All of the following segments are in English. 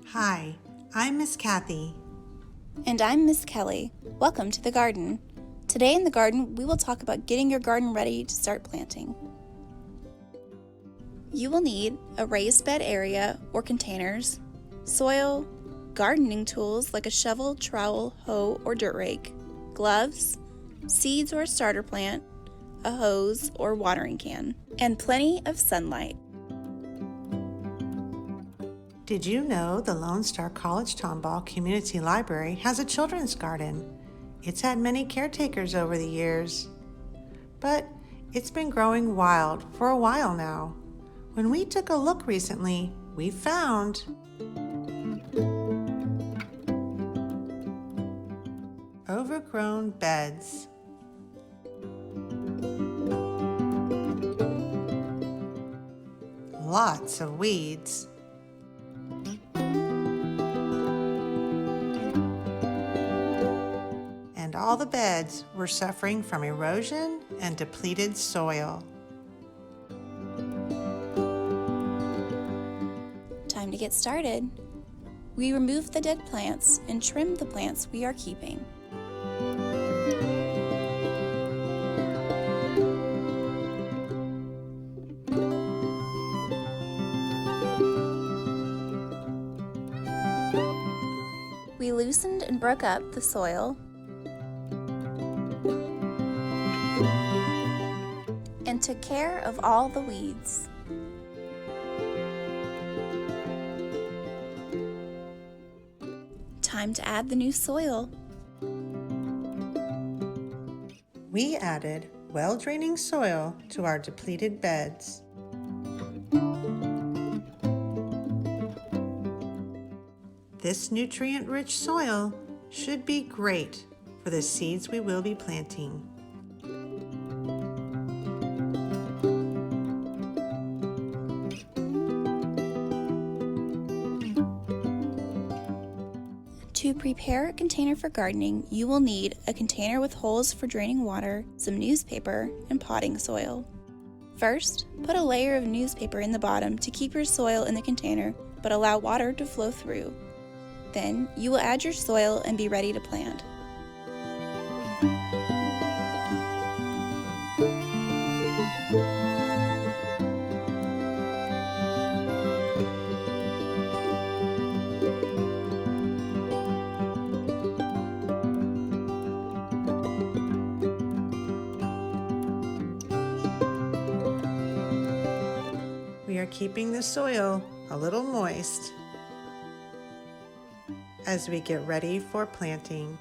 Hi, I'm Miss Cathy. And I'm Miss Kelly. Welcome to the garden. Today in the garden, we will talk about getting your garden ready to start planting. You will need a raised bed area or containers, soil, gardening tools like a shovel, trowel, hoe, or dirt rake, gloves, seeds or a starter plant, a hose or watering can, and plenty of sunlight. Did you know the Lone Star College-Tomball Community Library has a children's garden? It's had many caretakers over the years, but it's been growing wild for a while now. When we took a look recently, we found overgrown beds, lots of weeds, and all the beds were suffering from erosion and depleted soil. Time to get started. We removed the dead plants and trimmed the plants we are keeping. We loosened and broke up the soil and took care of all the weeds. Time to add the new soil. We added well-draining soil to our depleted beds. This nutrient-rich soil should be great for the seeds we will be planting. To prepare a container for gardening, you will need a container with holes for draining water, some newspaper, and potting soil. First, put a layer of newspaper in the bottom to keep your soil in the container, but allow water to flow through. Then, you will add your soil and be ready to plant. We are keeping the soil a little moist as we get ready for planting.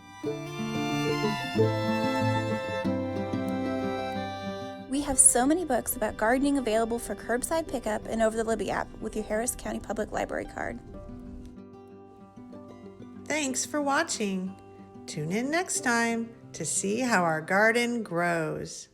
We have so many books about gardening available for curbside pickup and over the Libby app with your Harris County Public Library card. Thanks for watching. Tune in next time to see how our garden grows.